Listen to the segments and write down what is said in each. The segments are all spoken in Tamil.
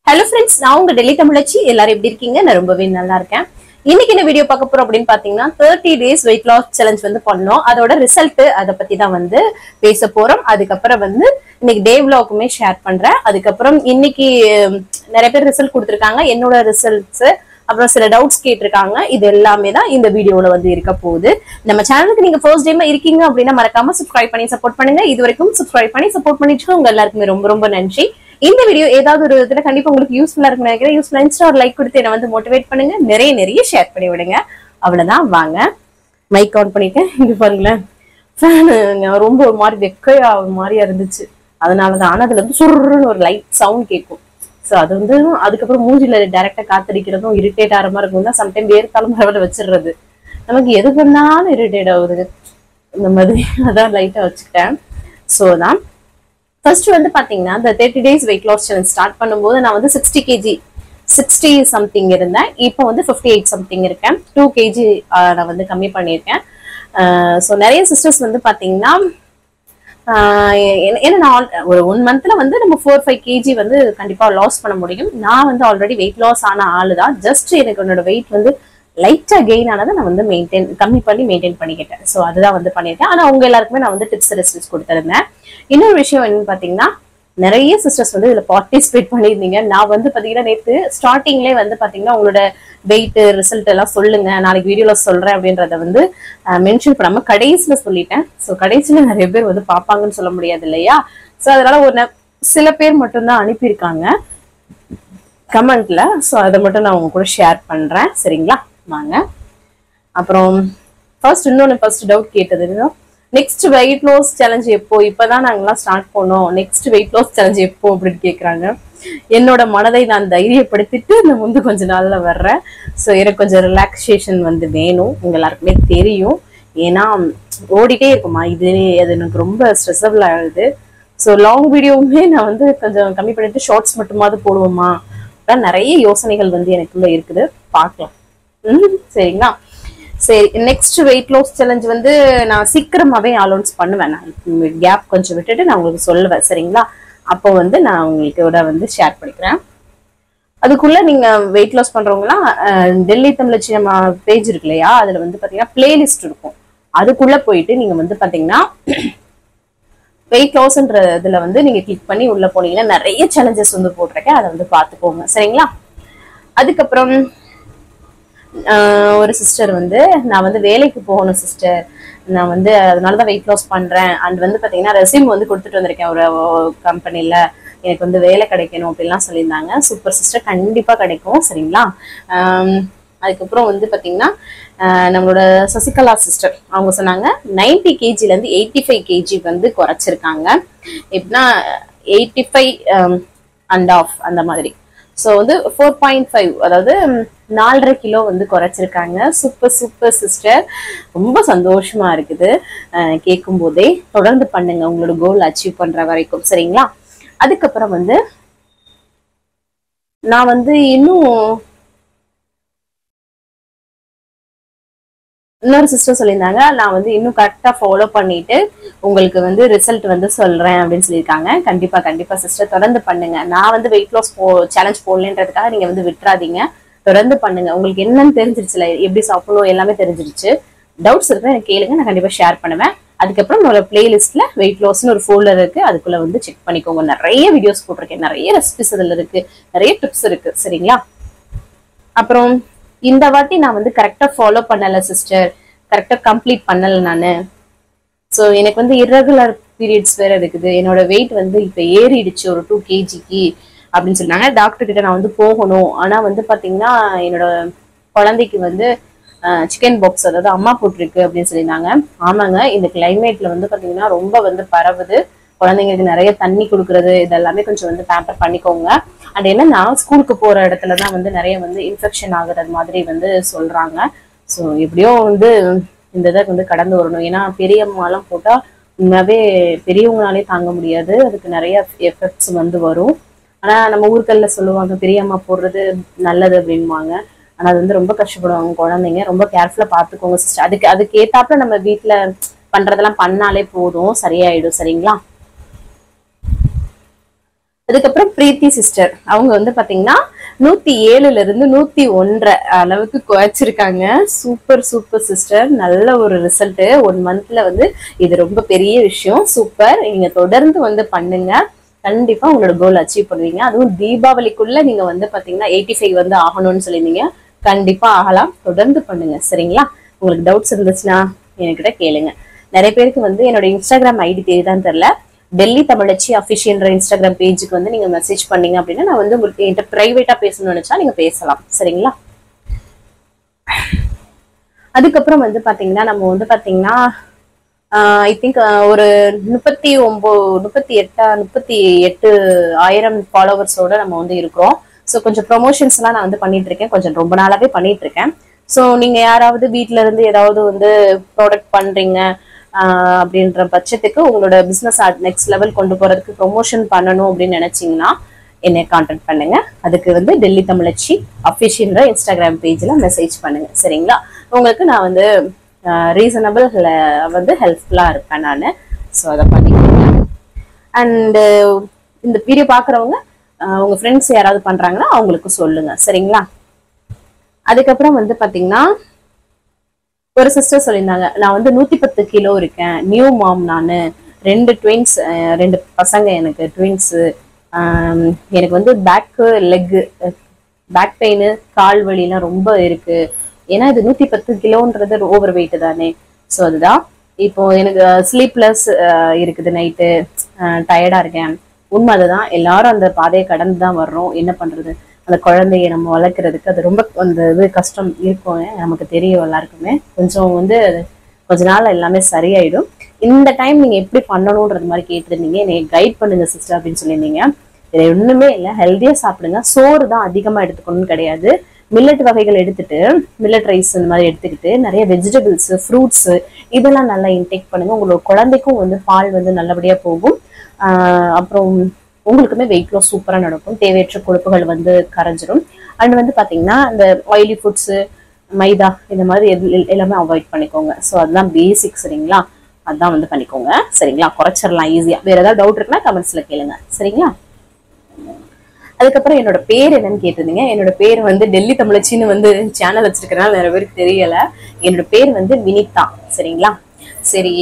Hello friends, நான் உங்க டெல்லி தமிழச்சி. எல்லாரும் எப்படி இருக்கீங்க? நான் ரொம்பவே நல்லா இருக்கேன். இன்னைக்கு இந்த வீடியோ பார்க்க போறோம் அப்படின்னு பாத்தீங்கன்னா 30 days weight loss challenge வந்து பண்ணோம். அதோட ரிசல்ட் அதை பத்தி தான் வந்து பேச போறோம். அதுக்கப்புறம் வந்து இன்னைக்கு டே vlogமே ஷேர் பண்றேன். அதுக்கப்புறம் இன்னைக்கு நிறைய பேர் ரிசல்ட் கொடுத்துருக்காங்க. என்னோட ரிசல்ட்ஸ் அப்புறம் சில டவுட்ஸ் கேட்டிருக்காங்க. இது எல்லாமே தான் இந்த வீடியோல வந்து இருக்க போகுது. நம்ம சேனலுக்கு நீங்க ஃபர்ஸ்ட் டைம் இருக்கீங்க அப்படின்னா மறக்காம சப்ஸ்கிரைப் பண்ணி சப்போர்ட் பண்ணுங்க. இது வரைக்கும் சப்ஸ்கிரைப் பண்ணி சப்போர்ட் பண்ணிட்டு உங்க எல்லாருக்குமே ரொம்ப ரொம்ப நன்றி. இந்த வீடியோ ஏதாவது ஒரு விதத்துல கண்டிப்பா உங்களுக்கு யூஸ்ஃபுல்லா இருக்குன்னு நினைக்கிறேன். யூஸ்ஃபுல்லா இருந்துச்சுன்னா ஒரு லைக் கொடுத்து என்ன வந்து மோட்டிவேட் பண்ணுங்க. நிறைய ஷேர் பண்ணி விடுங்க. அவ்வளவுதான், வாங்க மைக் ஆன் பண்ணிட்டேன். இங்க பாருங்களேன், ரொம்ப ஒரு மாதிரி வெக்கையா ஒரு மாதிரியா இருந்துச்சு. அதனாலதான். ஆனா அதுல இருந்து சுருன்னு ஒரு லைட் சவுண்ட் கேட்கும். சோ அது வந்து அதுக்கப்புறம் மூஞ்சில டைரக்டா காத்தடிக்கிறதும் இரிட்டேட் ஆகிற மாதிரி இருக்கும். சம்டைம் வேர்த்தாலும் பரவாயில்ல வச்சிடுறது. நமக்கு எது பண்ணாலும் இரிட்டேட் ஆகுது இந்த மாதிரி. அதான் லைட்டா வச்சுக்கிட்டேன். சோ தான் ஃபர்ஸ்ட் வந்து பாத்தீங்கன்னா இந்த 30 days weight loss challenge start பண்ணும்போது நான் வந்து 60 kg 60 சம்திங் இருந்தேன். இப்போ வந்து 58 சம்திங் இருக்கேன். 2 kg நான் வந்து கம்மி பண்ணியிருக்கேன். ஸோ நிறைய சிஸ்டர்ஸ் வந்து பாத்தீங்கன்னா ஏன்னா நான் ஒரு 1 monthல வந்து நம்ம 4-5 kg வந்து கண்டிப்பா லாஸ் பண்ண முடியும். நான் வந்து ஆல்ரெடி வெயிட் லாஸ் ஆன ஆளு தான். ஜஸ்ட் எனக்கு என்னோட வெயிட் வந்து லைட்டா கெயின் ஆனதை நான் வந்து கம்மி பண்ணி மெயின்டைன் பண்ணிக்கிட்டேன். ஸோ அதுதான் வந்து பண்ணியிருக்கேன். ஆனா உங்க எல்லாருக்குமே நான் வந்து டிப்ஸ் ரெசிப்ஸ் கொடுத்துருந்தேன். இன்னொரு விஷயம் என்னன்னு பாத்தீங்கன்னா, நிறைய சிஸ்டர்ஸ் வந்து இதுல பார்ட்டிசிபேட் பண்ணியிருந்தீங்க. நான் வந்து பாத்தீங்கன்னா நேற்று ஸ்டார்டிங்லேயே வந்து பாத்தீங்கன்னா உங்களோட வெயிட் ரிசல்ட் எல்லாம் சொல்லுங்க, நாளைக்கு வீடியோல சொல்றேன் அப்படின்றத வந்து மென்ஷன் பண்ணாம கடைசியில சொல்லிட்டேன். ஸோ கடைசியில நிறைய பேர் வந்து பாப்பாங்கன்னு சொல்ல முடியாது இல்லையா? ஸோ அதனால ஒரு சில பேர் மட்டும்தான் அனுப்பியிருக்காங்க கமெண்ட்ல. ஸோ அதை மட்டும் நான் உங்க கூட ஷேர் பண்றேன். சரிங்களா, வாங்க. அப்புறம் ஃபர்ஸ்ட் டவுட் கேட்டது, நெக்ஸ்ட் வெயிட் லாஸ் சேலஞ்ச் எப்போ? இப்பதான் நாங்கெல்லாம் ஸ்டார்ட் பண்ணோம், நெக்ஸ்ட் வெயிட் லாஸ் சேலஞ்ச் எப்போ அப்படின்னு கேக்குறாங்க. என்னோட மனதை நான் தைரியப்படுத்திட்டு நான் வந்து கொஞ்ச நாள்ல வர்றேன். ஸோ எனக்கு கொஞ்சம் ரிலாக்ஸேஷன் வந்து வேணும். உங்க எல்லாருக்குமே தெரியும். ஏன்னா ஓடிட்டே இருக்குமா, இது எனக்கு ரொம்ப ஸ்ட்ரெஸ்ஸபிள் ஆகுது. ஸோ லாங் வீடியோவுமே நான் வந்து கொஞ்சம் கம்மி பண்ணிட்டு ஷார்ட்ஸ் மட்டுமாவது போடுவோமா, அதான் நிறைய யோசனைகள் வந்து எனக்குள்ள இருக்குது. பார்க்கலாம். சரிங்களா. சரி, நெக்ஸ்ட் வெயிட் லாஸ் சேலஞ்ச் வந்து நான் சீக்கிரமாவே அனௌன்ஸ் பண்ணுவேன். நான் கேப் கொஞ்சம் விட்டுட்டு நான் உங்களுக்கு சொல்லுவேன். சரிங்களா, அப்போ வந்து நான் உங்களுக்கு வந்து ஷேர் பண்ணிக்கிறேன். அதுக்குள்ள நீங்க வெயிட் லாஸ் பண்றவங்கலாம் டெல்லி தமிழச்சி நம்ம பேஜ் இருக்கு இல்லையா, அதுல வந்து பாத்தீங்கன்னா பிளேலிஸ்ட் இருக்கும். அதுக்குள்ள போயிட்டு நீங்க வந்து பாத்தீங்கன்னா வெயிட் லாஸ்ன்ற இதுல வந்து நீங்க கிளிக் பண்ணி உள்ள போனீங்கன்னா நிறைய சேலஞ்சஸ் வந்து போட்டிருக்கேன். அதை வந்து பாத்துக்கோங்க. சரிங்களா. அதுக்கப்புறம் ஒரு சிஸ்டர் வந்து, நான் வந்து வேலைக்கு போகணும் சிஸ்டர், நான் வந்து அதனாலதான் வெயிட் லாஸ் பண்றேன், அண்ட் வந்து பாத்தீங்கன்னா ரெஸ்யூம் வந்து கொடுத்துட்டு வந்திருக்கேன் ஒரு கம்பெனில, எனக்கு வந்து வேலை கிடைக்கணும் அப்படின்லாம் சொல்லியிருந்தாங்க. சூப்பர் சிஸ்டர், கண்டிப்பா கிடைக்கும். சரிங்களா. அதுக்கப்புறம் வந்து பாத்தீங்கன்னா நம்மளோட சசிகலா சிஸ்டர் அவங்க சொன்னாங்க 90 kg இருந்து 85 kg வந்து குறைச்சிருக்காங்க. எப்படின்னா 85 அண்ட் ஆஃப் அந்த மாதிரி. ஸோ வந்து 4.5, அதாவது 4.5 கிலோ வந்து குறைச்சிருக்காங்க. சூப்பர் சிஸ்டர், ரொம்ப சந்தோஷமா இருக்குது கேட்கும் போதே. தொடர்ந்து பண்ணுங்க உங்களோட கோல் அச்சீவ் பண்ற வரைக்கும். சரிங்களா. அதுக்கப்புறம் வந்து நான் வந்து இன்னொரு சிஸ்டர் சொல்லியிருந்தாங்க, நான் வந்து இன்னும் கரெக்டா ஃபாலோ பண்ணிட்டு உங்களுக்கு வந்து ரிசல்ட் வந்து சொல்றேன் அப்படின்னு சொல்லியிருக்காங்க. கண்டிப்பா சிஸ்டர், தொடர்ந்து பண்ணுங்க. நான் வந்து வெயிட் லாஸ் சேலஞ்ச் போடலன்றதுக்காக நீங்க வந்து விட்டுறாதீங்க. தொடர்ந்து பண்ணுங்க. உங்களுக்கு என்னன்னு தெரிஞ்சிருச்சுல, எப்படி சாப்பிடணும் எல்லாமே தெரிஞ்சிருச்சு. டவுட்ஸ் இருக்கு எனக்கு கேளுங்க, நான் கண்டிப்பா ஷேர் பண்ணுவேன். அதுக்கப்புறம் என்னோட பிளேலிஸ்ட்ல வெயிட் லாஸ்னு ஒரு ஃபோல்டர் இருக்கு, அதுக்குள்ள வந்து செக் பண்ணிக்கோங்க. நிறைய வீடியோஸ் போட்டிருக்கேன், நிறைய ரெசிபிஸ் அதுல இருக்கு, நிறைய டிப்ஸ் இருக்கு. சரிங்களா. அப்புறம் இந்த வாட்டி நான் வந்து கரெக்டா ஃபாலோ பண்ணல சிஸ்டர், கரெக்டா கம்ப்ளீட் பண்ணல நானு. ஸோ எனக்கு வந்து இர்ரெகுலர் பீரியட்ஸ் வேற இருக்குது. என்னோட வெயிட் வந்து இப்ப ஏறிடுச்சு ஒரு 2 kg அப்படின்னு சொன்னாங்க. டாக்டர் கிட்ட நான் வந்து போகணும். ஆனா வந்து பாத்தீங்கன்னா என்னோட குழந்தைக்கு வந்து சிக்கன் பாக்ஸ், அதாவது அம்மா போட்டிருக்கு அப்படின்னு சொல்லியிருந்தாங்க. ஆமாங்க, இந்த கிளைமேட்ல வந்து பாத்தீங்கன்னா ரொம்ப வந்து பரவுது. குழந்தைங்களுக்கு நிறைய தண்ணி கொடுக்கறது இதெல்லாமே கொஞ்சம் வந்து பேம்பர் பண்ணிக்கோங்க. அண்ட் என்னன்னா ஸ்கூலுக்கு போற இடத்துலதான் வந்து நிறைய வந்து இன்ஃபெக்ஷன் ஆகுறது மாதிரி வந்து சொல்றாங்க. ஸோ எப்படியோ வந்து இந்த இதை வந்து கடந்து வரணும். ஏன்னா பெரியம்மாலாம் போட்டா உண்மையாவே பெரியவங்களாலே தாங்க முடியாது, அதுக்கு நிறைய எஃபெக்ட்ஸ் வந்து வரும். ஆனா நம்ம ஊர்கள்ல சொல்லுவாங்க பெரியம்மா போடுறது நல்லது அப்படின்வாங்க. ஆனா அது வந்து ரொம்ப கஷ்டப்படுவாங்க குழந்தைங்க. ரொம்ப கேர்ஃபுல்லா பாத்துக்கோங்க சிஸ்டர். அதுக்கு ஏத்தாப்புல நம்ம வீட்டுல பண்றதெல்லாம் பண்ணாலே போதும், சரியாயிடும். சரிங்களா. அதுக்கப்புறம் பிரீத்தி சிஸ்டர் அவங்க வந்து பாத்தீங்கன்னா 107ல இருந்து 101 அளவுக்கு குறைச்சிருக்காங்க. சூப்பர் சூப்பர் சிஸ்டர், நல்ல ஒரு ரிசல்ட் 1 மந்த்ல வந்து. இது ரொம்ப பெரிய விஷயம். சூப்பர், நீங்க தொடர்ந்து வந்து பண்ணுங்க, கண்டிப்பா உங்களோட கோல் அச்சீவ் பண்ணுவீங்க. அதுவும் தீபாவளிக்குள்ள நீங்க வந்து பாத்தீங்கன்னா 85 வந்து ஆகணும்னு சொல்லியிருந்தீங்க. கண்டிப்பா ஆகலாம், தொடர்ந்து பண்ணுங்க சரிங்களா. உங்களுக்கு டவுட்ஸ் இருந்துச்சுன்னா என்கிட்ட கேளுங்க. நிறைய பேருக்கு வந்து என்னோட இன்ஸ்டாகிராம் ஐடி தெரியுதான்னு தெரியல, டெல்லி தமிழச்சி அஃபிஷியல்ன்ற இன்ஸ்டாகிராம் பேஜுக்கு வந்து நீங்க மெசேஜ் பண்ணீங்க அப்படின்னா நான் வந்து உங்களுக்கு என்கிட்ட பிரைவேட்டா பேசணும்னு நினைச்சா நீங்க பேசலாம் சரிங்களா. அதுக்கப்புறம் வந்து பாத்தீங்கன்னா நம்ம வந்து பாத்தீங்கன்னா ஐ திங்க் ஒரு 38,000 ஃபாலோவர்ஸோட நம்ம வந்து இருக்கிறோம். ஸோ கொஞ்சம் ப்ரொமோஷன்ஸ் எல்லாம் நான் வந்து பண்ணிட்டு இருக்கேன், கொஞ்சம் ரொம்ப நாளாவே பண்ணிட்டு இருக்கேன். ஸோ நீங்க யாராவது வீட்ல இருந்து ஏதாவது வந்து ப்ராடக்ட் பண்றீங்க அப்படின்ற பட்சத்துக்கு உங்களோட பிசினஸ் நெக்ஸ்ட் லெவல் கொண்டு போறதுக்கு ப்ரொமோஷன் பண்ணணும் அப்படின்னு நினைச்சீங்கன்னா என்னை கான்டாக்ட் பண்ணுங்க. அதுக்கு வந்து டெல்லி தமிழச்சி அஃபிஷியல் இன்ஸ்டாகிராம் பேஜ்ல மெசேஜ் பண்ணுங்க சரிங்களா. உங்களுக்கு நான் வந்து ரீசனபிள் வந்து ஹெல்ப்ஃபுல்லா இருப்பேன் நான். ஸோ அதை பண்ணிக்கோங்க. அண்ட் இந்த வீடியோ பாக்குறவங்க உங்க ஃப்ரெண்ட்ஸ் யாராவது பண்றாங்கன்னா அவங்களுக்கு சொல்லுங்க சரிங்களா. அதுக்கப்புறம் வந்து பாத்தீங்கன்னா ஒரு சிஸ்டர் சொல்லியிருந்தாங்க, நான் வந்து 110 கிலோ இருக்கேன், நியூ மாம் நானு, 2 ட்வின்ஸ், 2 பசங்க எனக்கு ட்வின்ஸ், எனக்கு வந்து பேக் பெயின் கால் வலிலாம் ரொம்ப இருக்கு. ஏன்னா இது 110 கிலோன்றது ஓவர் வெயிட் தானே. ஸோ அதுதான் இப்போ எனக்கு ஸ்லீப்லெஸ் இருக்குது, நைட்டு டயர்டா இருக்கேன். உண்மை அதுதான், எல்லாரும் அந்த பாதையை கடந்து தான் வர்றோம். என்ன பண்றது, அந்த குழந்தைய நம்ம வளர்க்கறதுக்கு அது ரொம்ப அந்த இது கஷ்டம் இருக்கும், நமக்கு தெரியும் எல்லாருக்குமே. கொஞ்சம் வந்து கொஞ்ச நாள் எல்லாமே சரியாயிடும். இந்த டைம் நீங்க எப்படி பண்ணணும்ன்றது மாதிரி கேட்டிருந்தீங்க, என்னை கைட் பண்ணுங்க சிஸ்டர் அப்படின்னு சொல்லியிருந்தீங்க. இதுல ஒண்ணுமே இல்லை, ஹெல்த்தியா சாப்பிடுங்க. சோறு தான் அதிகமா எடுத்துக்கணும்னு கிடையாது, மில்லட் வகைகள் எடுத்துட்டு, மில்லட் ரைஸ் இந்த மாதிரி எடுத்துக்கிட்டு நிறைய வெஜிடபிள்ஸ் ஃப்ரூட்ஸ் இதெல்லாம் நல்லா இன்டேக் பண்ணுங்க. உங்களோட குழந்தைக்கும் வந்து பால் வந்து நல்லபடியா போகும். அப்புறம் உங்களுக்குமே வெயிட் லாஸ் சூப்பரா நடக்கும், தேவையற்ற கொழுப்புகள் வந்து கரைஞ்சிரும். அண்ட் வந்து பாத்தீங்கன்னா இந்த ஆயிலி ஃபுட்ஸ், மைதா இந்த மாதிரி எல்லாமே அவாய்ட் பண்ணிக்கோங்க. ஸோ அதுதான் பேசிக் சரிங்களா, அதான் வந்து பண்ணிக்கோங்க சரிங்களா. குறைச்சிடலாம் ஈஸியா. வேற ஏதாவது டவுட் இருக்குன்னா கமெண்ட்ஸ்ல கேளுங்க சரிங்களா. அதுக்கப்புறம் என்னோட பேர் என்னன்னு கேட்டிருந்தீங்க. என்னோட பேர் வந்து டெல்லி தமிழச்சின்னு வந்து சேனல் வச்சிருக்கனால நிறைய பேருக்கு தெரியல. என்னோட பேர் வந்து வினிதா சரிங்களா. சரி,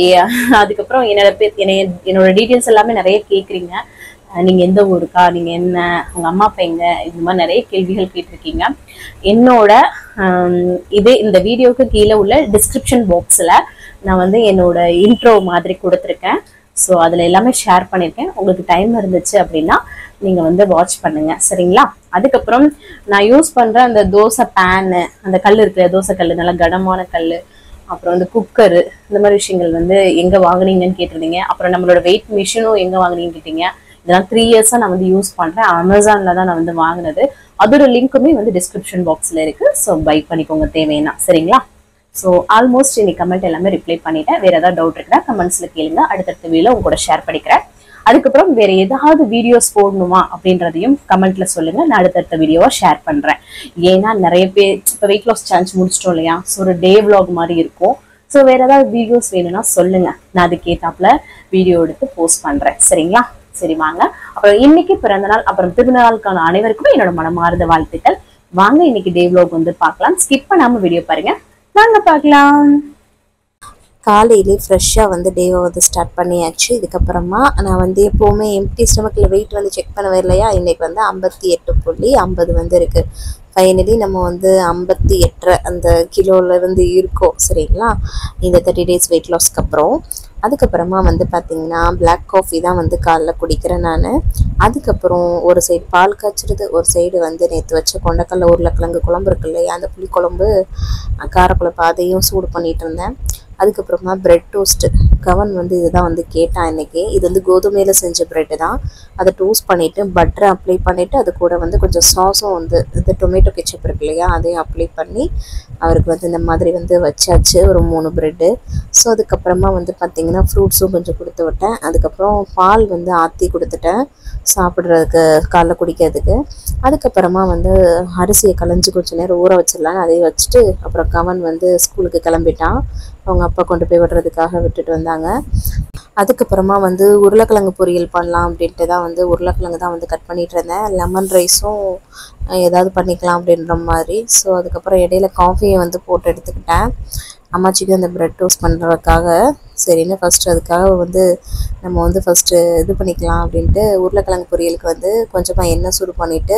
அதுக்கப்புறம் என்னோட டீட்டெயில்ஸ் எல்லாமே நிறைய கேக்குறீங்க. நீங்க எந்த ஊருக்கா, நீங்க என்ன, உங்க அம்மா அப்பா எங்க, இந்த மாதிரி நிறைய கேள்விகள் கேட்டிருக்கீங்க. என்னோட இந்த வீடியோக்கு கீழே உள்ள டிஸ்கிரிப்ஷன் பாக்ஸ்ல நான் வந்து என்னோட இன்ட்ரோ மாதிரி கொடுத்துருக்கேன். ஸோ அதுல எல்லாமே ஷேர் பண்ணியிருக்கேன். உங்களுக்கு டைம் இருந்துச்சு அப்படின்னா நீங்க வந்து வாட்ச் பண்ணுங்க சரிங்களா. அதுக்கப்புறம் நான் யூஸ் பண்ற அந்த தோசை பேனு, அந்த கல் இருக்கிற தோசை கல், நல்ல கனமான கல், அப்புறம் வந்து குக்கரு, இந்த மாதிரி விஷயங்கள் வந்து எங்க வாங்குனீங்கன்னு கேட்டிருந்தீங்க. அப்புறம் நம்மளோட வெயிட் மிஷினும் எங்க வாங்குனீங்கன்னு கேட்டீங்க. இதெல்லாம் 3 இயர்ஸா நான் வந்து யூஸ் பண்றேன். அமேசான்ல தான் நான் வந்து வாங்கினது. அதோட லிங்க்குமே வந்து டிஸ்கிரிப்ஷன் பாக்ஸ்ல இருக்கு. ஸோ பை பண்ணிக்கோங்க தேவைன்னா சரிங்களா. ஸோ ஆல்மோஸ்ட் இன்னைக்கு கமெண்ட் எல்லாமே ரிப்ளை பண்ணிட்டேன். வேற ஏதாவது டவுட் இருக்குன்னா கமெண்ட்ஸ்ல கேளுங்க, அடுத்தடுத்த வீடியோல உங்க கூட ஷேர் பண்ணிக்கிறேன். அதுக்கப்புறம் வேற ஏதாவது வீடியோஸ் போடணுமா அப்படின்றதையும் கமெண்ட்ல சொல்லுங்க, நான் அடுத்தடுத்த வீடியோவா ஷேர் பண்றேன். ஏன்னா நிறைய பேர் இப்போ வெயிட் லாஸ் சேலஞ்ச் முடிச்சிட்டோம் இல்லையா, ஸோ ஒரு டே விளாக் மாதிரி இருக்கும். ஸோ வேற ஏதாவது வீடியோஸ் வேணும்னா சொல்லுங்க, நான் அதுக்கேத்தாப்புல வீடியோ எடுத்து போஸ்ட் பண்றேன் சரிங்களா. சரி வாங்க, அப்புறம் இன்னைக்கு பிறந்த நாள் அப்புறம் திருநாளுக்கான அனைவருக்குமே என்னோட மனமார்ந்த வாழ்த்துக்கள். வாங்க இன்னைக்கு டே விளாக் வந்து பார்க்கலாம். ஸ்கிப் பண்ணாம வீடியோ பாருங்க, வாங்க பார்க்கலாம். காலையிலே ஃப்ரெஷ்ஷாக வந்து டேவை வந்து ஸ்டார்ட் பண்ணியாச்சு. இதுக்கப்புறமா நான் வந்து எப்போவுமே எம்டி ஸ்டமக்கில் வெயிட் வந்து செக் பண்ணுவேன் இல்லையா, இன்றைக்கி வந்து 58.50 வந்து இருக்குது. ஃபைனலி நம்ம வந்து 58 அந்த கிலோவிலேருந்து இருக்கோம் சரிங்களா, இந்த 30 டேஸ் வெயிட் லாஸ்க்கு அப்புறம். அதுக்கப்புறமா வந்து பார்த்திங்கன்னா பிளாக் காஃபி தான் வந்து காலைல குடிக்கிறேன் நான். அதுக்கப்புறம் ஒரு சைடு பால் காய்ச்சிருது, ஒரு சைடு வந்து நேற்று வச்ச கொண்டக்கடலை உருளைக்கிழங்கு குழம்பு இருக்கு இல்லையா, அந்த புளிக்குழம்பு காரக்குழம்பு அதையும் சூடு பண்ணிகிட்டு இருந்தேன். அதுக்கப்புறமா பிரெட் டோஸ்ட்டு, கவன் வந்து இதுதான் வந்து கேட்டான் இன்றைக்கி. இது வந்து கோதுமையில் செஞ்ச ப்ரெட்டு தான். அதை டோஸ்ட் பண்ணிவிட்டு பட்டரை அப்ளை பண்ணிவிட்டு அது கூட வந்து கொஞ்சம் சாஸும் வந்து இந்த டொமேட்டோ கெச்சப் இருக்கு இல்லையா, அதையும் அப்ளை பண்ணி அவருக்கு வந்து இந்த மாதிரி வந்து வச்சாச்சு ஒரு 3 ப்ரெட்டு. ஸோ அதுக்கப்புறமா வந்து பார்த்திங்கன்னா ஃப்ரூட்ஸும் கொஞ்சம் கொடுத்து விட்டேன். அதுக்கப்புறம் பால் வந்து ஆற்றி கொடுத்துட்டேன் சாப்பிட்றதுக்கு, காலைல குடிக்கிறதுக்கு. அதுக்கப்புறமா வந்து அரிசியை களைஞ்சி கொஞ்சம் நேரம் ஊற வச்சிடலான்னு அதையும் வச்சுட்டு அப்புறம் கவன் வந்து ஸ்கூலுக்கு கிளம்பிட்டான். அவங்க அப்பா கொண்டு போய் விடுறதுக்காக விட்டுட்டு வந்தாங்க. அதுக்கப்புறமா வந்து உருளைக்கிழங்கு பொரியல் பண்ணலாம் அப்படின்ட்டு தான் வந்து உருளைக்கிழங்கு தான் வந்து கட் பண்ணிகிட்டு இருந்தேன். லெமன் ரைஸும் ஏதாவது பண்ணிக்கலாம் அப்படின்ற மாதிரி. ஸோ அதுக்கப்புறம் இடையில காஃபியை வந்து போட்டு எடுத்துக்கிட்டேன். அம்மாச்சிக்கு அந்த ப்ரெட் டோஸ்ட் பண்ணுறதுக்காக சரின்னு ஃபஸ்ட்டு அதுக்காக வந்து நம்ம வந்து ஃபஸ்ட்டு இது பண்ணிக்கலாம் அப்படின்ட்டு உருளைக்கிழங்கு பொரியலுக்கு வந்து கொஞ்சமாக எண்ணெய் சூடு பண்ணிவிட்டு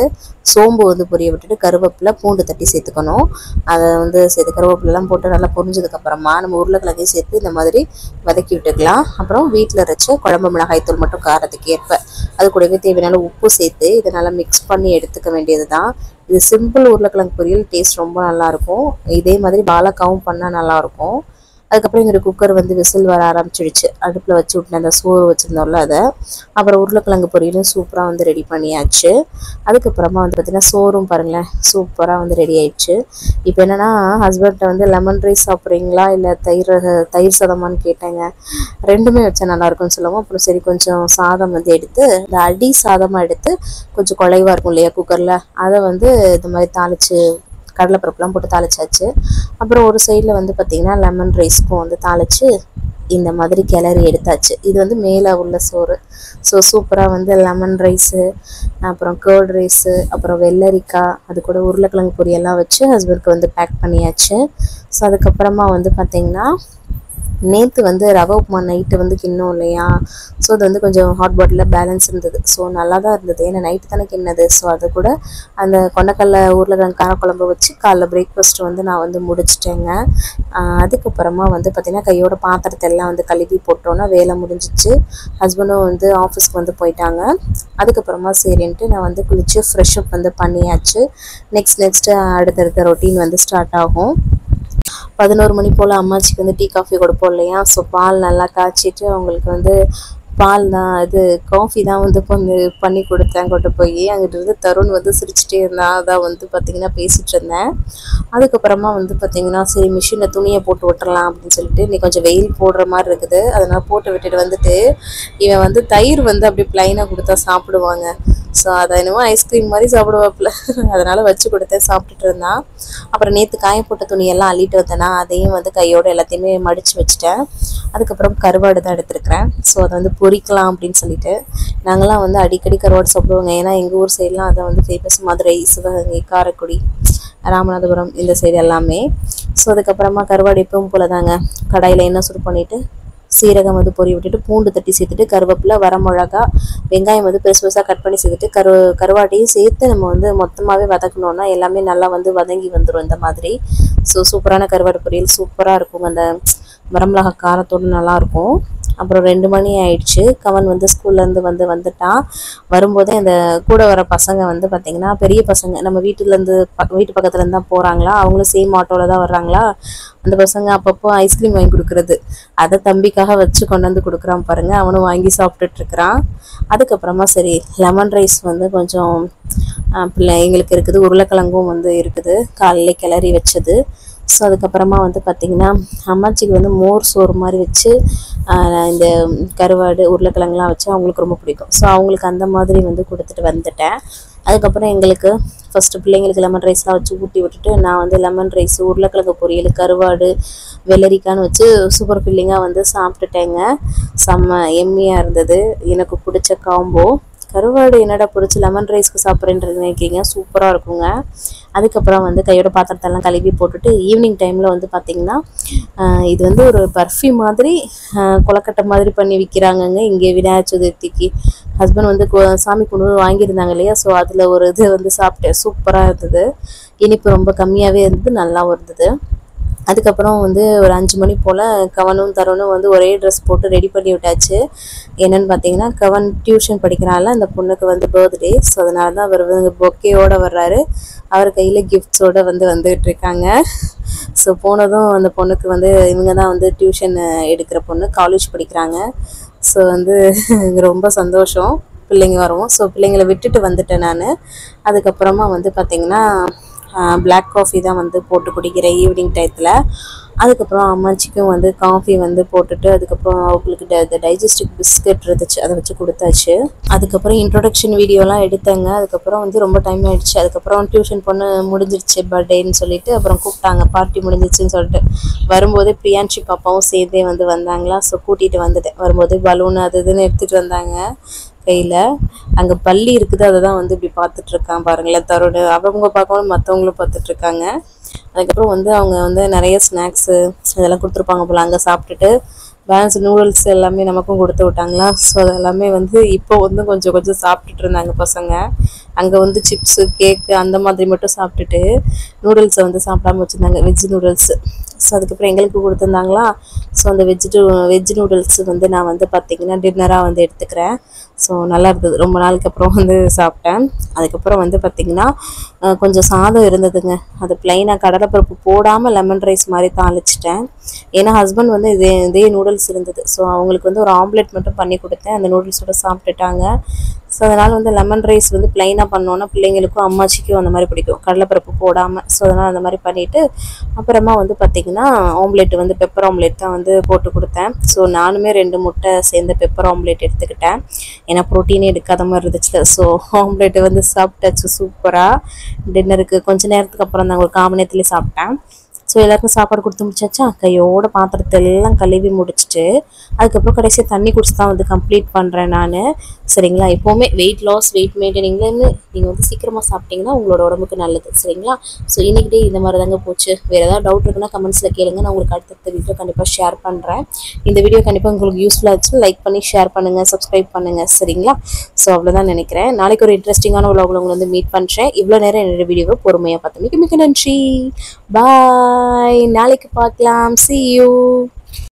சோம்பு வந்து பொரிய விட்டுட்டு கருவேப்பிலை பூண்டு தட்டி சேர்த்துக்கணும். அதை வந்து கருவேப்பிலெலாம் போட்டு நல்லா பொரிஞ்சதுக்கப்புறமா நம்ம உருளைக்கிழங்கையும் சேர்த்து இந்த மாதிரி வதக்கி விட்டுக்கலாம். அப்புறம் வீட்டில் அரைச்ச குழம்பு மிளகாய்த்தூள் மட்டும் காரத்துக்கு ஏற்ப அது கூடவே தேவையான உப்பு சேர்த்து இதை நல்லா மிக்ஸ் பண்ணி எடுத்துக்க வேண்டியது தான். இது சிம்பிள் உருளைக்கிழங்கு பொரியல், டேஸ்ட் ரொம்ப நல்லாயிருக்கும். இதே மாதிரி பாலக்காவும் பண்ணால் நல்லாயிருக்கும். அதுக்கப்புறம் எங்களுக்கு குக்கர் வந்து விசில் வர ஆரம்பிச்சிடுச்சு. அடுப்பில் வச்சு விட்டு அந்த சோறு வச்சுருந்தோம்ல அதை, அப்புறம் உருளைக்கிழங்கு பொரியலும் சூப்பராக வந்து ரெடி பண்ணியாச்சு. அதுக்கப்புறமா வந்து பார்த்திங்கன்னா சோறும் பாருங்களேன் சூப்பராக வந்து ரெடி ஆயிடுச்சு. இப்போ என்னென்னா ஹஸ்பண்ட்டை வந்து லெமன் ரைஸ் சாப்பிட்றீங்களா இல்லை தயிர் சாதமானு கேட்டேங்க. ரெண்டுமே வச்சா நல்லாயிருக்கும்னு சொல்லுவோம். அப்புறம் சரி கொஞ்சம் சாதம் வந்து எடுத்து இந்த அடி சாதமாக எடுத்து கொஞ்சம் குலைவாக இருக்கும் இல்லையா குக்கரில், அதை வந்து இந்த மாதிரி தாளித்து கடலைப்பருப்புலாம் போட்டு தாளிச்சாச்சு. அப்புறம் ஒரு சைடில் வந்து பார்த்திங்கன்னா லெமன் ரைஸ்க்கும் வந்து தாளித்து இந்த மாதிரி கிளறி எடுத்தாச்சு. இது வந்து மேலே உள்ள சோறு. ஸோ சூப்பராக வந்து லெமன் ரைஸு, அப்புறம் கர்ட் ரைஸு, அப்புறம் வெள்ளரிக்காய், அது கூட உருளைக்கிழங்கு பொரியெல்லாம் வச்சு ஹஸ்பண்டுக்கு வந்து பேக் பண்ணியாச்சு. ஸோ அதுக்கப்புறமா வந்து பார்த்திங்கன்னா நேற்று வந்து ரவை உப்புமா நைட்டு வந்து கிண்ணோம் இல்லையா, ஸோ அது வந்து கொஞ்சம் ஹாட் பாட்டிலில் பேலன்ஸ் இருந்தது. ஸோ நல்லா தான் இருந்தது, ஏன்னா நைட்டு தானே கிண்ணது. ஸோ அது கூட அந்த கொண்டக்கடலை உருளைக்கிழங்கு காரக்குழம்பு வச்சு காலைல பிரேக்ஃபாஸ்ட் வந்து நான் வந்து முடிச்சிட்டேங்க. அதுக்கப்புறமா வந்து பார்த்திங்கன்னா கையோட பாத்திரத்தை எல்லாம் வந்து கழுவி போட்டோன்னா வேலை முடிஞ்சிச்சு. ஹஸ்பண்டும் வந்து ஆஃபீஸ்க்கு வந்து போயிட்டாங்க. அதுக்கப்புறமா சரின்ட்டு நான் வந்து குளித்து ஃப்ரெஷ்அப் வந்து பண்ணியாச்சு. நெக்ஸ்ட்டு அடுத்தடுத்த ரொட்டீன் வந்து ஸ்டார்ட் ஆகும். 11 மணி போல் அம்மாச்சிக்கு வந்து டீ காஃபி கொடுப்போம் இல்லையா. ஸோ பால் நல்லா காய்ச்சிட்டு அவங்களுக்கு வந்து பால் தான் இது காஃபி தான் வந்து பண்ணி கொடுத்தேன். கொண்டு போய் அங்கிட்டு இருந்து தருண் வந்து சிரிச்சுட்டே இருந்தான். அதான் வந்து பார்த்திங்கன்னா பேசிகிட்டு இருந்தேன். அதுக்கப்புறமா வந்து பார்த்திங்கன்னா சரி மிஷினில் துணியை போட்டு விட்டுறலாம் அப்படின்னு சொல்லிட்டு இன்னைக்கு கொஞ்சம் வெயில் போடுற மாதிரி இருக்குது, அதனால் போட்டு விட்டுட்டு வந்துட்டு இவன் வந்து தயிர் வந்து அப்படி ப்ளைனாக கொடுத்தா சாப்பிடுவாங்க. ஸோ அதை என்னமோ ஐஸ்கிரீம் மாதிரி சாப்பிடுவாப்புல, அதனால் வச்சு கொடுத்தேன், சாப்பிட்டுட்டு இருந்தான். அப்புறம் நேற்று காய போட்ட துணியெல்லாம் அள்ளிட்டு வந்தேன்னா அதையும் வந்து கையோடு எல்லாத்தையுமே மடித்து வச்சுட்டேன். அதுக்கப்புறம் கருவாடு தான் எடுத்துருக்கிறேன். ஸோ அதை வந்து பொரிக்கலாம் அப்படின்னு சொல்லிட்டு நாங்கள்லாம் வந்து அடிக்கடி கருவாடு சாப்பிடுவோங்க. ஏன்னா எங்கள் ஊர் சைட்லாம் அதை வந்து ஃபேமஸ், மதுரை, சிவகங்கை, காரைக்குடி, ராமநாதபுரம் இந்த சைடு எல்லாமே. ஸோ அதுக்கப்புறமா கருவாடு எப்பவும் போல தாங்க கடாயில் எண்ணெய் சுடு பண்ணிவிட்டு சீரகம் வந்து பொரி விட்டுட்டு பூண்டு தட்டி சேர்த்துட்டு கருவேப்பிலை, வரமிளகா, வெங்காயம் வந்து பெருசு பெருசாக கட் பண்ணி சேர்த்துட்டு கருவாட்டையும் சேர்த்து நம்ம வந்து மொத்தமாகவே வதக்கணுன்னா எல்லாமே நல்லா வந்து வதங்கி வந்துடும் இந்த மாதிரி. ஸோ சூப்பரான கருவாடு பொரியல் சூப்பராக இருக்குங்க, அந்த வரமிளகா காரத்தோடு நல்லாயிருக்கும். அப்புறம் 2 மணி ஆயிடுச்சு. கவன் வந்து ஸ்கூல்லேருந்து வந்துட்டான். வரும்போதே அந்த கூட வர பசங்க வந்து பார்த்திங்கன்னா பெரிய பசங்க, நம்ம வீட்டு பக்கத்துலேருந்து தான் போகிறாங்களா, அவங்களும் சேம் ஆட்டோவில் தான் வர்றாங்களா. அந்த பசங்க அப்பப்போ ஐஸ்கிரீம் வாங்கி கொடுக்குறது, அதை தம்பிக்காக வச்சு கொண்டு வந்து கொடுக்குறான் பாருங்கள். அவனும் வாங்கி சாப்பிட்டுட்ருக்குறான். அதுக்கப்புறமா சரி லெமன் ரைஸ் வந்து கொஞ்சம் எங்களுக்கு இருக்குது, உருளைக்கிழங்கும் வந்து இருக்குது காலையில் கிளறி வச்சது. ஸோ அதுக்கப்புறமா வந்து பார்த்திங்கன்னா அம்மாச்சிக்கு வந்து மோர் சோறு மாதிரி வச்சு இந்த கருவாடு உருளைக்கிழங்குலாம் வச்சு அவங்களுக்கு ரொம்ப பிடிக்கும். ஸோ அவங்களுக்கு அந்த மாதிரி வந்து கொடுத்துட்டு வந்துட்டேன். அதுக்கப்புறம் எங்களுக்கு ஃபஸ்ட்டு பிள்ளைங்களுக்கு லெமன் ரைஸ்லாம் வச்சு ஊட்டி விட்டுட்டு நான் வந்து லெமன் ரைஸ், உருளைக்கிழங்கு பொரியல், கருவாடு, வெள்ளரிக்கான்னு வச்சு சூப்பர் ஃபில்லிங்காக வந்து சாப்பிட்டுட்டேங்க. செம்ம எம்மியாக இருந்தது, எனக்கு பிடிச்ச காம்போ. கருவாடு என்னடா பிடிச்சி லெமன் ரைஸ்க்கு சாப்பிட்றேன்றது நினைக்கிங்க, சூப்பராக இருக்குங்க. அதுக்கப்புறம் வந்து கையோட பாத்திரத்தெல்லாம் கழுவி போட்டுட்டு ஈவினிங் டைமில் வந்து பார்த்திங்கன்னா இது வந்து ஒரு பர்ஃபி மாதிரி கொலக்கட்டை மாதிரி பண்ணி விற்கிறாங்கங்க இங்கே விநாயகர் சதுர்த்திக்கு. ஹஸ்பண்ட் வந்து சாமி கொண்டு வாங்கியிருந்தாங்க இல்லையா, ஸோ அதில் ஒரு இது வந்து சாப்பிட்டேன், சூப்பராக இருந்தது. இனிப்பு ரொம்ப கம்மியாகவே இருந்தது, நல்லாவும் இருந்தது. அதுக்கப்புறம் வந்து ஒரு 5 மணி போல் கவனும் தருணும் வந்து ஒரே ட்ரெஸ் போட்டு ரெடி பண்ணி விட்டாச்சு. என்னென்னு பார்த்தீங்கன்னா கவன் டியூஷன் படிக்கிறாள், அந்த பொண்ணுக்கு வந்து பர்த்டே. ஸோ அதனால தான் அவர் வந்து பொக்கேயோடு வர்றாரு, அவர் கையில் கிஃப்ட்ஸோடு வந்துகிட்டு இருக்காங்க. ஸோ போனதும் அந்த பொண்ணுக்கு வந்து இவங்க தான் வந்து டியூஷன் எடுக்கிற பொண்ணு, காலேஜ் படிக்கிறாங்க. ஸோ வந்து ரொம்ப சந்தோஷம் பிள்ளைங்க வரவும். ஸோ பிள்ளைங்களை விட்டுட்டு வந்துட்டேன் நான். அதுக்கப்புறமா வந்து பார்த்திங்கன்னா பிளாக் காஃபி தான் வந்து போட்டு குடிக்கிறேன் ஈவினிங் டயத்தில். அதுக்கப்புறம் அம்மாச்சிக்கும் வந்து காஃபி வந்து போட்டுட்டு அதுக்கப்புறம் அவங்களுக்கு டைஜஸ்டிக் பிஸ்கட் இருந்துச்சு, அதை வச்சு கொடுத்தாச்சு. அதுக்கப்புறம் இன்ட்ரோடக்ஷன் வீடியோலாம் எடுத்தாங்க. அதுக்கப்புறம் வந்து ரொம்ப டைம் ஆயிடுச்சு. அதுக்கப்புறம் டியூஷன் பொண்ணு முடிஞ்சிருச்சு பர்த்டேன்னு சொல்லிட்டு அப்புறம் கூப்பிட்டாங்க, பார்ட்டி முடிஞ்சிருச்சுன்னு சொல்லிட்டு. வரும்போது பிரியான்ஷி பாப்பாவும் சேர்ந்தே வந்து வந்தாங்களா. ஸோ கூட்டிகிட்டு வந்துட்டேன். வரும்போது பலூன் அது இதுன்னு எடுத்துகிட்டு வந்தாங்க கையில். அங்கே பள்ளி இருக்குது, அதை தான் வந்து இப்படி பார்த்துட்ருக்கான் பாருங்களேன் தருண். அவங்க பார்க்கவும் மற்றவங்களும் பார்த்துட்ருக்காங்க. அதுக்கப்புறம் வந்து அவங்க வந்து நிறைய ஸ்நாக்ஸு இதெல்லாம் கொடுத்துருப்பாங்க போல். அங்கே சாப்பிட்டுட்டு பேலன்ஸ் நூடுல்ஸ் எல்லாமே நமக்கும் கொடுத்து விட்டாங்களா. ஸோ அதெல்லாமே வந்து இப்போ வந்து கொஞ்சம் கொஞ்சம் சாப்பிட்டுட்டு இருந்தாங்க பசங்க. அங்கே வந்து சிப்ஸு கேக்கு அந்த மாதிரி மட்டும் சாப்பிட்டுட்டு நூடுல்ஸை வந்து சாப்பிடாம வச்சுருந்தாங்க, வெஜ் நூடுல்ஸு. ஸோ அதுக்கப்புறம் எங்களுக்கு கொடுத்துருந்தாங்களா. ஸோ அந்த வெஜ் நூடுல்ஸ் வந்து நான் வந்து பார்த்திங்கன்னா டின்னராக வந்து எடுத்துக்கிறேன். ஸோ நல்லா இருந்தது, ரொம்ப நாளுக்கு அப்புறம் வந்து சாப்பிட்டேன். அதுக்கப்புறம் வந்து பார்த்திங்கன்னா கொஞ்சம் சாதம் இருந்ததுங்க, அது ப்ளைனாக கடலைப்பருப்பு போடாமல் லெமன் ரைஸ் மாதிரி தாளிச்சிட்டேன். ஏன்னா ஹஸ்பண்ட் வந்து இதே நூடுல்ஸ் இருந்தது. ஸோ அவங்களுக்கு வந்து ஒரு ஆம்லெட் மட்டும் பண்ணி கொடுத்தேன், அந்த நூடுல்ஸோட சாப்பிட்டுட்டாங்க. ஸோ அதனால் வந்து லெமன் ரைஸ் வந்து ப்ளைனாக பண்ணோன்னா பிள்ளைங்களுக்கும் அம்மாச்சிக்கும் அந்த மாதிரி பிடிக்கும், கடலைப்பருப்பு போடாமல். ஸோ அதனால் அந்த மாதிரி பண்ணிவிட்டு அப்புறமா வந்து பார்த்திங்கன்னா ஆம்லெட் வந்து பெப்பர் ஆம்லெட் தான் வந்து போட்டு கொடுத்தேன். ஸோ நானுமே 2 முட்டை சேர்ந்த பெப்பர் ஆம்லெட் எடுத்துக்கிட்டேன், ஏன்னா ப்ரோட்டீனே எடுக்காத மாதிரி இருந்துச்சு. ஸோ ஆம்லெட்டு வந்து சாப்பிட்டாச்சு சூப்பராக. டின்னருக்கு கொஞ்சம் நேரத்துக்கு அப்புறம் தான், ஒரு 1/4 மணி நேரத்துலேயே சாப்பிட்டேன். ஸோ எல்லாருக்கும் சாப்பாடு கொடுத்து முடிச்சாச்சா. கையோட பாத்திரத்தை எல்லாம் கழுவி முடிச்சுட்டு அதுக்கப்புறம் கடைசியாக தண்ணி குடிச்சு தான் வந்து கம்ப்ளீட் பண்ணுறேன் நான். சரிங்களா, எப்போவுமே வெயிட் லாஸ் வெயிட் மெயின்டைனிங்லேருந்து நீங்கள் வந்து சீக்கிரமாக சாப்பிட்டீங்கன்னா உங்களோட உடம்புக்கு நல்லது. சரிங்களா. ஸோ இன்றைக்கி டே இந்த மாதிரி தாங்க போச்சு. வேறு ஏதாவது டவுட் இருக்குன்னா கமெண்ட்ஸில் கேளுங்க, நான் உங்களுக்கு அடுத்த வீடியோ கண்டிப்பாக ஷேர் பண்ணுறேன். இந்த வீடியோ கண்டிப்பாக உங்களுக்கு யூஸ்ஃபுல்லாக இருந்துச்சு, லைக் பண்ணி ஷேர் பண்ணுங்கள், சப்ஸ்கிரைப் பண்ணுங்கள். சரிங்களா. ஸோ அவ்வளோதான் நினைக்கிறேன். நாளைக்கு ஒரு இன்ட்ரெஸ்டிங்கான vlogல உங்களை வந்து மீட் பண்ணுறேன். இவ்வளோ நேரம் என்னோட வீடியோவை பொறுமையாக பார்த்து மிக்க மிக்க நன்றி. பாய், நாளைக்கு பார்க்கலாம். See you.